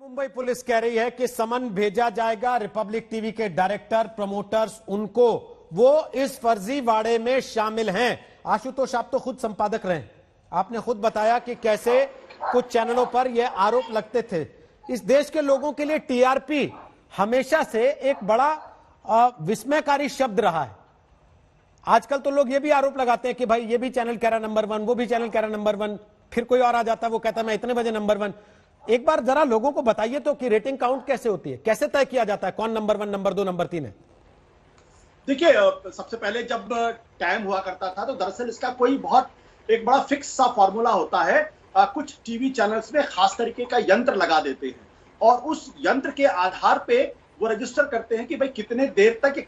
Mumbai police कह रही है कि समन भेजा जाएगा रिपब्लिक टीवी के डायरेक्टर प्रमोटर्स उनको, वो इस फर्जीवाड़े में शामिल हैं। आशुतोष, आप तो खुद संपादक रहे, आपने खुद बताया कि कैसे कुछ चैनलों पर यह आरोप लगते थे। इस देश के लोगों के लिए टीआरपी हमेशा से एक बड़ा विस्मयकारी शब्द रहा है। आजकल तो लोग ये भी आरोप लगाते हैं कि भाई ये भी चैनल कह रहा नंबर 1, वो भी चैनल कह रहा नंबर 1, फिर कोई और आ जाता है वो कहता है मैं इतने बजे नंबर 1। एक बार जरा लोगों को बताइए तो कि रेटिंग काउंट कैसे होती है, कैसे तय किया जाता है कौन नंबर 1, नंबर 2, नंबर 3 है? देखिए, सबसे पहले जब टाइम हुआ करता था तो दरअसल इसका कोई एक बड़ा फिक्स सा फॉर्मूला होता है। कुछ टीवी चैनल्स में खास तरीके का यंत्र लगा देते हैं और उस यंत्र के आधार पे वो रजिस्टर करते हैं कि भाई कितने देर तक या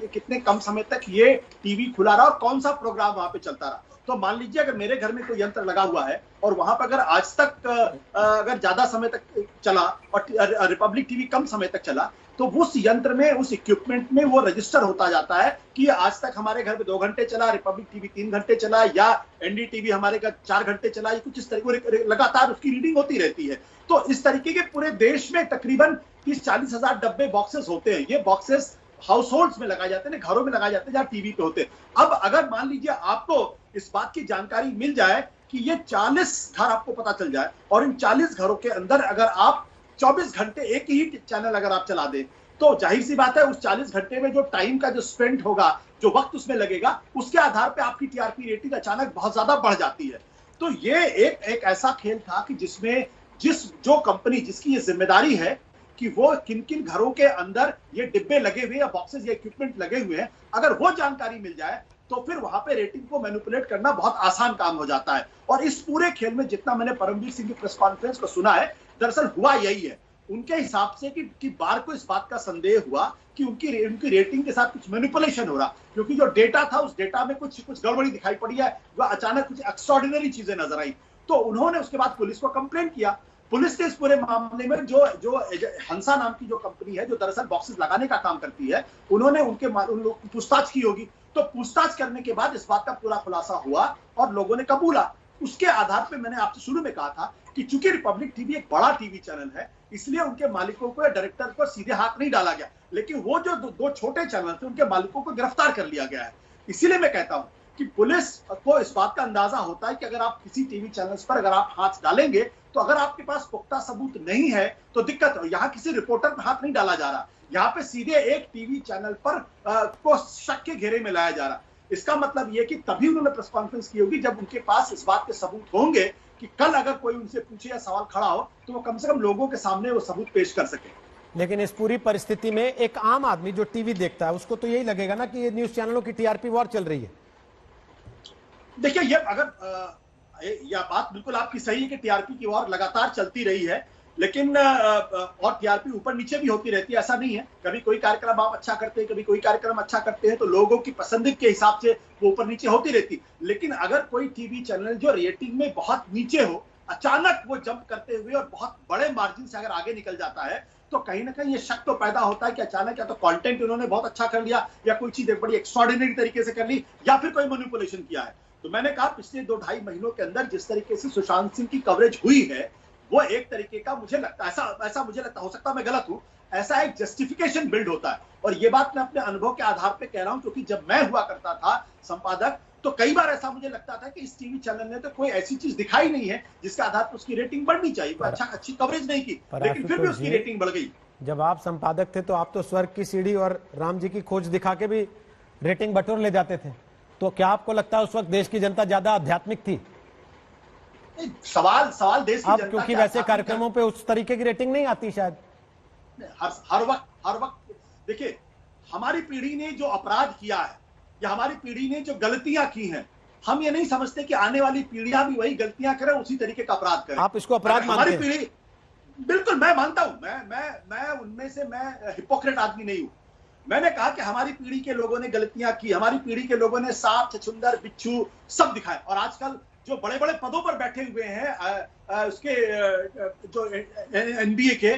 कितने कम समय तक ये टीवी खुला रहा और कौन सा प्रोग्राम वहां पे चलता रहा। तो मान लीजिए अगर मेरे घर में कोई यंत्र लगा हुआ है और वहां पर अगर आज तक अगर ज्यादा समय तक चला और रिपब्लिक टीवी कम समय तक चला, तो उस यंत्र में, उस इक्विपमेंट में वो रजिस्टर होता जाता है कि आज तक हमारे घर में 2 घंटे चला, रिपब्लिक टीवी 3 घंटे चला या एनडीटीवी हमारे घर 4 घंटे चला, ये कुछ इस तरीके लगातार उसकी रीडिंग होती रहती है। तो इस तरीके के पूरे देश में तकरीबन 30-40 हजार डब्बे बॉक्सेस होते हैं। ये बॉक्सेस हाउस होल्ड्स में लगाए जाते हैं, घरों में लगाए जाते हैं जहां टीवी पे होते हैं। अब अगर मान लीजिए आपको इस बात की जानकारी मिल जाए कि ये 40 घर आपको पता चल जाए और इन 40 घरों के अंदर अगर आप 24 घंटे एक ही चैनल अगर आप चला दें, तो जाहिर सी बात है उस 40 घंटे में जो टाइम का जो स्पेंड होगा, जो वक्त उसमें लगेगा, उसके आधार पे आपकी टीआरपी रेटिंग अचानक बहुत ज्यादा बढ़ जाती है। तो ये एक ऐसा खेल था कि जिसमें जो कंपनी जिसकी ये जिम्मेदारी है कि वो किन किन घरों के अंदर ये डिब्बे लगे हुए या बॉक्सेस या इक्विपमेंट लगे हुए हैं, अगर वो जानकारी मिल जाए तो फिर वहां पे रेटिंग को मैनिपुलेट करना बहुत आसान काम हो जाता है। और इस पूरे खेल में जितना मैंने परमवीर सिंह की प्रेस कॉन्फ्रेंस को सुना है, दरअसल हुआ यही है। उनके हिसाब से कि बार को इस बात का संदेह हुआ कि उनकी रेटिंग के साथ कुछ मैनिपुलेशन हो रहा, क्योंकि जो डेटा था उस डेटा में कुछ गड़बड़ी दिखाई पड़ी है, वह अचानक कुछ एक्स्ट्राऑर्डिनरी चीजें नजर आई। तो उन्होंने उसके बाद पुलिस को कंप्लेंट किया। पुलिस ने इस पूरे मामले में जो हंसा नाम की जो कंपनी है जो दरअसल बॉक्सेस लगाने का काम करती है, उन्होंने उन लोग की पूछताछ की होगी। तो पूछताछ करने के बाद इस बात का पूरा खुलासा हुआ और लोगों ने कबूला। उसके आधार पे मैंने आपसे शुरू में कहा था कि चूंकि रिपब्लिक टीवी एक बड़ा टीवी चैनल है, इसलिए उनके मालिकों को या डायरेक्टर को सीधे हाथ नहीं डाला गया, लेकिन वो जो दो छोटे चैनल थे उनके मालिकों को गिरफ्तार कर लिया गया है। इसीलिए मैं कहता हूं कि पुलिस को इस बात का अंदाजा होता है कि अगर आप किसी टीवी चैनल्स पर अगर आप हाथ डालेंगे, तो अगर आपके पास पुख्ता सबूत नहीं है तो दिक्कत है। यहाँ किसी रिपोर्टर पर हाथ नहीं डाला जा रहा, यहाँ पे सीधे एक टीवी चैनल पर को शक के घेरे में लाया जा रहा। इसका मतलब यह कि तभी उन्होंने प्रेस कॉन्फ्रेंस की होगी जब उनके पास इस बात के सबूत होंगे कि कल अगर कोई उनसे पूछे या सवाल खड़ा हो तो वो कम से कम लोगों के सामने वो सबूत पेश कर सके। लेकिन इस पूरी परिस्थिति में एक आम आदमी जो टीवी देखता है उसको तो यही लगेगा ना कि ये न्यूज चैनलों की टीआरपी वॉर चल रही है। देखिए, ये अगर यह बात बिल्कुल आपकी सही है कि टीआरपी की वॉर लगातार चलती रही है, लेकिन और टीआरपी ऊपर नीचे भी होती रहती है, ऐसा नहीं है। कभी कोई कार्यक्रम आप अच्छा करते हैं, कभी कोई कार्यक्रम अच्छा करते हैं, तो लोगों की पसंद के हिसाब से वो ऊपर नीचे होती रहती। लेकिन अगर कोई टीवी चैनल जो रेटिंग में बहुत नीचे हो, अचानक वो जंप करते हुए और बहुत बड़े मार्जिन से अगर आगे निकल जाता है, तो कहीं ना कहीं ये शक तो पैदा होता है कि अचानक या तो कंटेंट उन्होंने बहुत अच्छा कर लिया या कोई चीज बड़ी एक्स्ट्राऑर्डिनरी तरीके से कर ली या फिर कोई मैनिपुलेशन किया है। तो मैंने कहा पिछले 2-2.5 महीनों के अंदर जिस तरीके से सुशांत सिंह की कवरेज हुई है, वो एक तरीके का मुझे लगता ऐसा मुझे लगता, हो सकता है मैं गलत हूं, ऐसा एक जस्टिफिकेशन बिल्ड होता है। और ये बात मैं अपने अनुभव के आधार पे कह रहा हूं, क्योंकि जब मैं हुआ करता था संपादक, तो कई बार ऐसा मुझे लगता था कि इस टीवी चैनल ने तो कोई ऐसी चीज दिखाई नहीं है जिसके आधार पर उसकी रेटिंग बढ़नी चाहिए, अच्छी कवरेज नहीं की, लेकिन फिर भी उसकी रेटिंग बढ़ गई। जब आप संपादक थे तो आप तो स्वर्ग की सीढ़ी और राम जी की खोज दिखा के भी रेटिंग बटोर ले जाते थे, तो क्या आपको लगता है उस वक्त देश की जनता ज्यादा आध्यात्मिक थी? सवाल देश की जनता, क्योंकि वैसे कार्यक्रमों पे उस तरीके की रेटिंग नहीं आती शायद। हर वक्त देखिए, हमारी पीढ़ी ने जो अपराध किया है या हमारी पीढ़ी ने जो गलतियां की हैं, हम ये नहीं समझते कि आने वाली पीढ़ियां भी वही गलतियां करें, उसी तरीके का अपराध करें। आप इसको अपराध मानते हैं? हमारी पीढ़ी, बिल्कुल मैं मानता हूं, मैं उनमें से मैं हिपोक्रेट आदमी नहीं हूं। मैंने कहा कि हमारी पीढ़ी के लोगों ने गलतियां की, हमारी पीढ़ी के लोगों ने सांप, छछूंदर, बिच्छू सब दिखाए, और आजकल जो बड़े बड़े पदों पर बैठे हुए हैं उसके जो एनबीए के,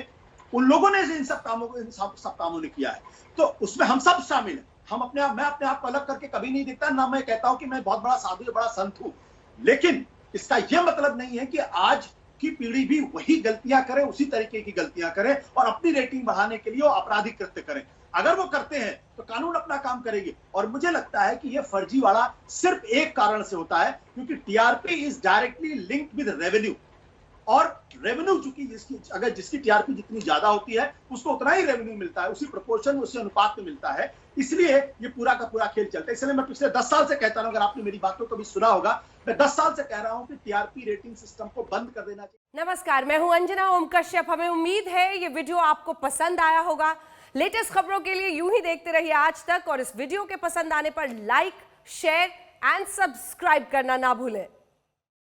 उन लोगों ने इन सब कामों ने किया है। तो उसमें हम सब शामिल हैं। मैं अपने आप को अलग करके कभी नहीं दिखता, ना मैं कहता हूं कि मैं बहुत बड़ा साधु या बड़ा संत हूं, लेकिन इसका यह मतलब नहीं है कि आज की पीढ़ी भी वही गलतियां करे, उसी तरीके की गलतियां करे और अपनी रेटिंग बढ़ाने के लिए वो आपराधिक कृत्य करें। अगर वो करते हैं तो कानून अपना काम करेगी। और मुझे लगता है कि ये फर्जीवाड़ा सिर्फ एक कारण से होता है, क्योंकि TRP is directly linked with revenue, और रेवेन्यू चूंकि जिसकी टीआरपी जितनी ज्यादा होती है उसको उतना ही रेवेन्यू मिलता है, उसी प्रोपोर्शन उसी अनुपात में मिलता है। इसलिए ये पूरा का पूरा खेल चलता है। इसलिए मैं पिछले 10 साल से कहता हूं, अगर आपने मेरी बात को कभी सुना होगा, मैं 10 साल से कह रहा हूं कि टीआरपी रेटिंग सिस्टम को बंद कर देना चाहिए। नमस्कार, मैं हूं अंजना ओम कश्यप। हमें उम्मीद है ये वीडियो आपको पसंद आया होगा। लेटेस्ट खबरों के लिए यूं ही देखते रहिए आज तक, और इस वीडियो के पसंद आने पर लाइक, शेयर एंड सब्सक्राइब करना ना भूलें।